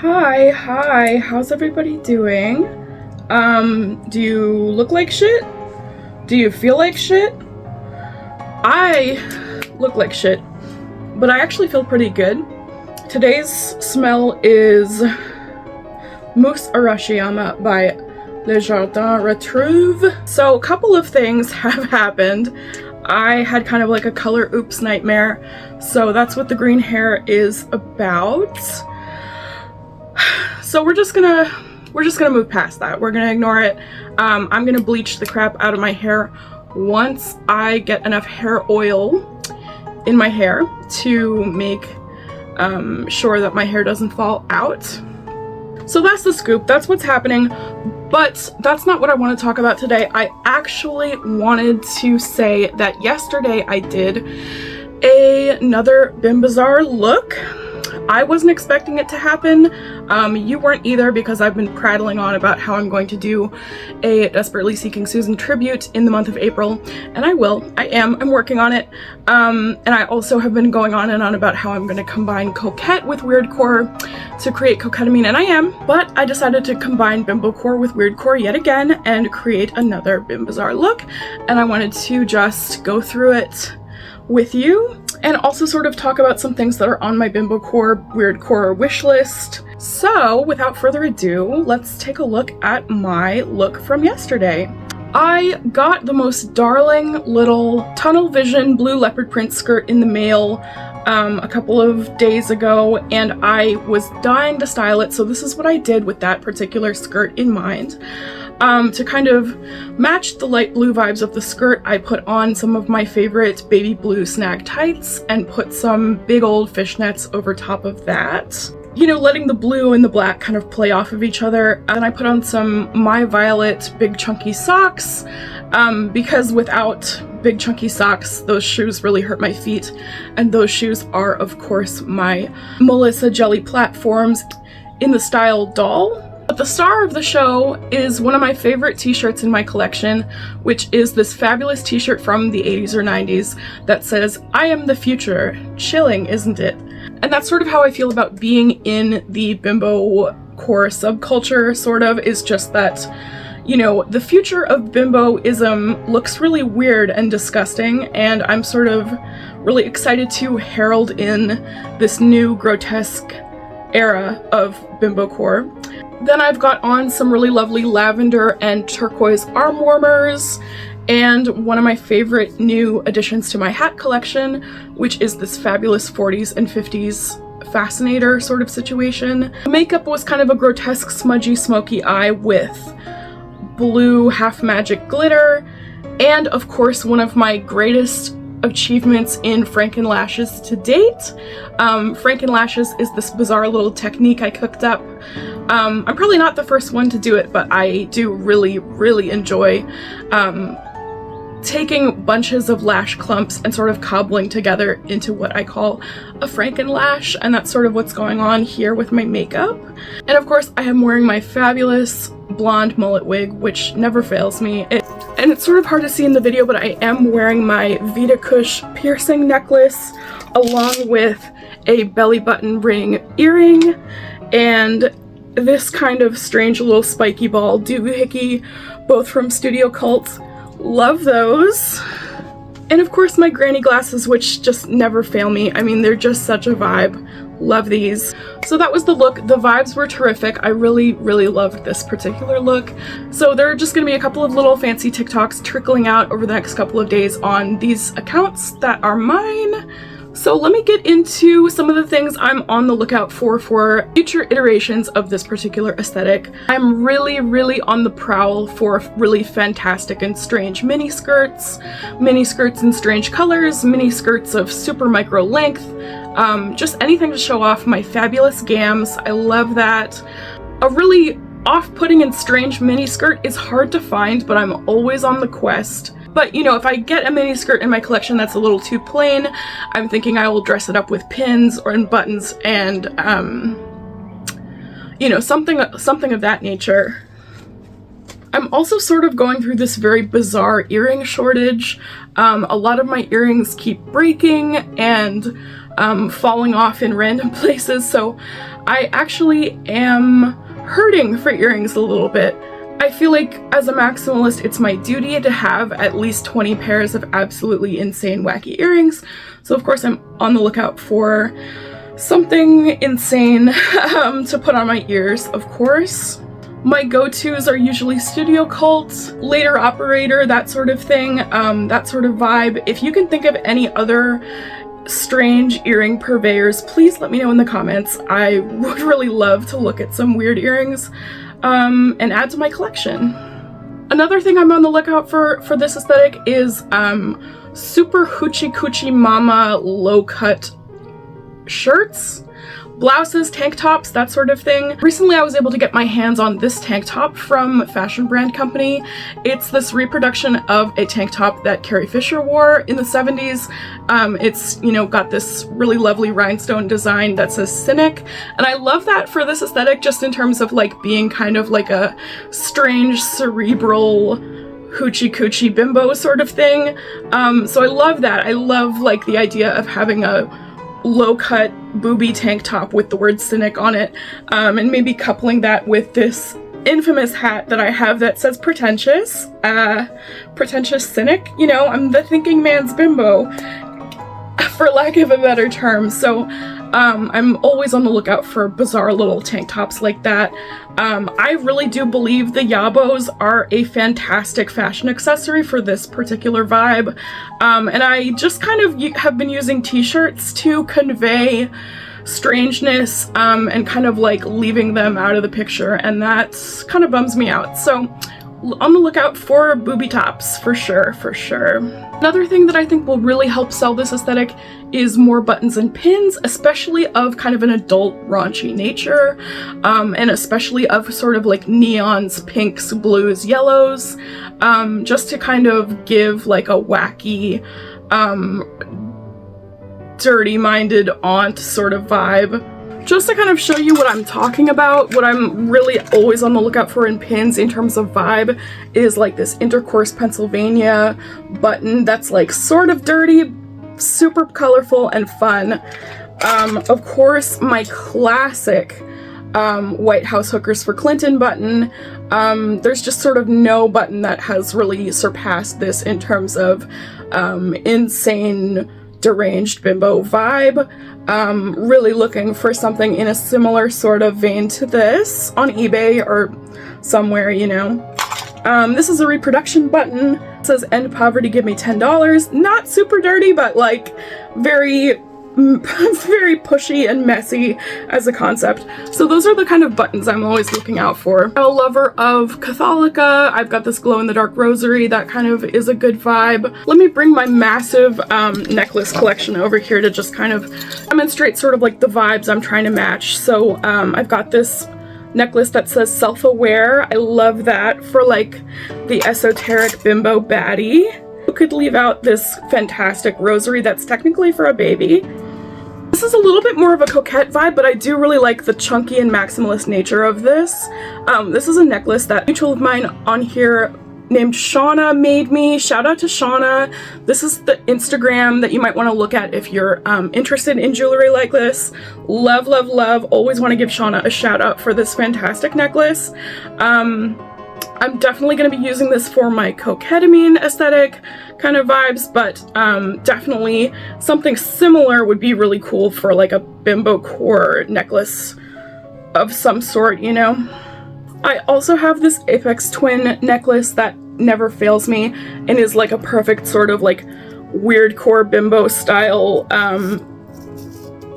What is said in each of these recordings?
Hi, how's everybody doing? Do you look like shit? Do you feel like shit? I look like shit, but I actually feel pretty good. Today's smell is Mousse Arashiyama by Le Jardin Retrouve. So a couple of things have happened. I had kind of like a color oops nightmare, so that's what the green hair is about. So we're just gonna move past that. We're gonna ignore it. I'm gonna bleach the crap out of my hair once I get enough hair oil in my hair to make sure that my hair doesn't fall out. So that's the scoop, that's what's happening, but that's not what I want to talk about today. I actually wanted to say that yesterday I did another Bimbocore look. I wasn't expecting it to happen. You weren't either, because I've been prattling on about how I'm going to do a Desperately Seeking Susan tribute in the month of April, and I will. I'm working on it. And I also have been going on and on about how I'm going to combine Coquette with Weirdcore to create Coquetamine, and I am, but I decided to combine Bimbocore with Weirdcore yet again and create another Bimbocore look, and I wanted to just go through it with you and also sort of talk about some things that are on my Bimbocore Weirdcore wish list. So without further ado, let's take a look at my look from yesterday. I got the most darling little tunnel vision blue leopard print skirt in the mail a couple of days ago, and I was dying to style it, so this is what I did with that particular skirt in mind. To kind of match the light blue vibes of the skirt, I put on some of my favorite baby blue snag tights and put some big old fishnets over top of that. You know, letting the blue and the black kind of play off of each other. And I put on some My Violet big chunky socks, because without big chunky socks, those shoes really hurt my feet. And those shoes are, of course, my Melissa Jelly platforms in the style Doll. But the star of the show is one of my favorite t-shirts in my collection, which is this fabulous t-shirt from the 80s or 90s that says, "I am the future." Chilling, isn't it? And that's sort of how I feel about being in the Bimbocore subculture, sort of, is just that, you know, the future of bimboism looks really weird and disgusting, and I'm sort of really excited to herald in this new grotesque era of Bimbocore. Then I've got on some really lovely lavender and turquoise arm warmers, and one of my favorite new additions to my hat collection, which is this fabulous 40s and 50s fascinator sort of situation. Makeup was kind of a grotesque, smudgy, smoky eye with blue half magic glitter, and of course one of my greatest achievements in Frankenlashes to date. Frankenlashes is this bizarre little technique I cooked up. I'm probably not the first one to do it, but I do really enjoy taking bunches of lash clumps and sort of cobbling together into what I call a Frankenlash, and that's sort of what's going on here with my makeup. And of course I am wearing my fabulous blonde mullet wig, which never fails me. And it's sort of hard to see in the video, but I am wearing my Vita Kush piercing necklace along with a belly button ring earring and this kind of strange little spiky ball doohickey, both from Studio Cult. Love those. And of course my granny glasses, which just never fail me. I mean, they're just such a vibe. Love these. So that was the look. The vibes were terrific. I really loved this particular look. So there are just going to be a couple of little fancy TikToks trickling out over the next couple of days on these accounts that are mine. So let me get into some of the things I'm on the lookout for future iterations of this particular aesthetic. I'm really on the prowl for really fantastic and strange mini skirts in strange colors, mini skirts of super micro length, just anything to show off my fabulous gams. I love that. A really off-putting and strange mini skirt is hard to find, but I'm always on the quest. But, you know, if I get a mini skirt in my collection that's a little too plain, I'm thinking I will dress it up with pins or in buttons and, you know, something of that nature. I'm also sort of going through this very bizarre earring shortage. A lot of my earrings keep breaking, and falling off in random places, so I actually am hurting for earrings a little bit. I feel like as a maximalist, it's my duty to have at least 20 pairs of absolutely insane wacky earrings. So of course I'm on the lookout for something insane to put on my ears, of course. My go-tos are usually Studio Cult, Later Operator, that sort of thing, that sort of vibe. If you can think of any other strange earring purveyors, please let me know in the comments. I would really love to look at some weird earrings and add to my collection. Another thing I'm on the lookout for this aesthetic is super hoochie coochie mama low-cut shirts, blouses, tank tops, that sort of thing. Recently I was able to get my hands on this tank top from Fashion Brand Company. It's this reproduction of a tank top that Carrie Fisher wore in the 70s. It's, you know, got this really lovely rhinestone design that says Cynic, and I love that for this aesthetic just in terms of like being kind of like a strange cerebral hoochie coochie bimbo sort of thing. So I love that. I love like the idea of having a low-cut booby tank top with the word Cynic on it, and maybe coupling that with this infamous hat that I have that says pretentious, pretentious cynic. You know, I'm the thinking man's bimbo, for lack of a better term. So I'm always on the lookout for bizarre little tank tops like that. I really do believe the yabos are a fantastic fashion accessory for this particular vibe, and I just kind of have been using t-shirts to convey strangeness and kind of like leaving them out of the picture, and that kind of bums me out. So on the lookout for booby tops, for sure, for sure. Another thing that I think will really help sell this aesthetic is more buttons and pins, especially of kind of an adult raunchy nature, and especially of sort of like neons, pinks, blues, yellows, just to kind of give like a wacky, dirty-minded aunt sort of vibe. Just to kind of show you what I'm talking about, what I'm really always on the lookout for in pins in terms of vibe is like this Intercourse Pennsylvania button that's like sort of dirty, super colorful and fun. Of course, my classic White House Hookers for Clinton button. There's just sort of no button that has really surpassed this in terms of insane, deranged bimbo vibe. Really looking for something in a similar sort of vein to this on eBay or somewhere, you know. This is a reproduction button. It says "End Poverty, give me $10." Not super dirty, but like very pushy and messy as a concept. So those are the kind of buttons I'm always looking out for. I'm a lover of Catholica. I've got this glow-in-the-dark rosary that kind of is a good vibe. Let me bring my massive necklace collection over here to just kind of demonstrate sort of like the vibes I'm trying to match. So I've got this necklace that says self-aware. I love that for like the esoteric bimbo baddie. You could leave out this fantastic rosary that's technically for a baby. This is a little bit more of a coquette vibe, but I do really like the chunky and maximalist nature of this. This is a necklace that a mutual of mine on here named Shauna made me. Shout out to Shauna. This is the Instagram that you might want to look at if you're interested in jewelry like this. Love, love, love. Always want to give Shauna a shout out for this fantastic necklace. I'm definitely going to be using this for my coketamine aesthetic kind of vibes, but definitely something similar would be really cool for like a Bimbocore necklace of some sort, you know? I also have this Apex Twin necklace that never fails me and is like a perfect sort of like Weirdcore bimbo style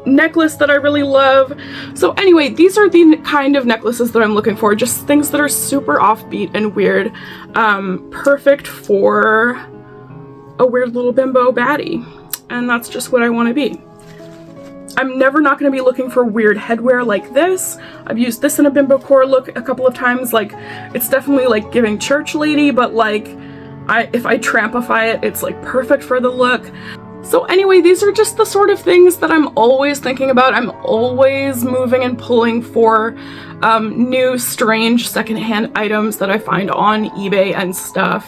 necklace that I really love. So anyway, these are the kind of necklaces that I'm looking for, just things that are super offbeat and weird, perfect for a weird little bimbo baddie, and that's just what I want to be. I'm never not going to be looking for weird headwear like this. I've used this in a Bimbocore look a couple of times. Like, it's definitely like giving church lady, but like if I trampify it, it's like perfect for the look. So anyway, these are just the sort of things that I'm always thinking about. I'm always moving and pulling for new, strange secondhand items that I find on eBay and stuff.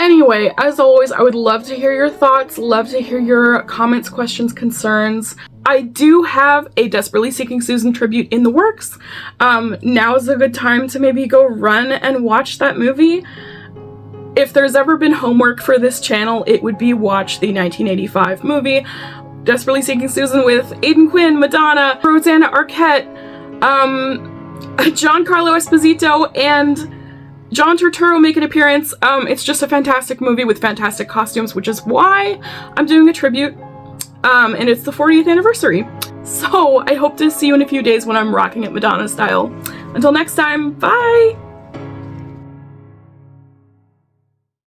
Anyway, as always, I would love to hear your thoughts, love to hear your comments, questions, concerns. I do have a Desperately Seeking Susan tribute in the works. Now is a good time to maybe go run and watch that movie. If there's ever been homework for this channel, it would be watch the 1985 movie, Desperately Seeking Susan, with Aidan Quinn, Madonna, Rosanna Arquette, Giancarlo Esposito, and John Turturro make an appearance. It's just a fantastic movie with fantastic costumes, which is why I'm doing a tribute, and it's the 40th anniversary. So I hope to see you in a few days when I'm rocking it Madonna style. Until next time, bye!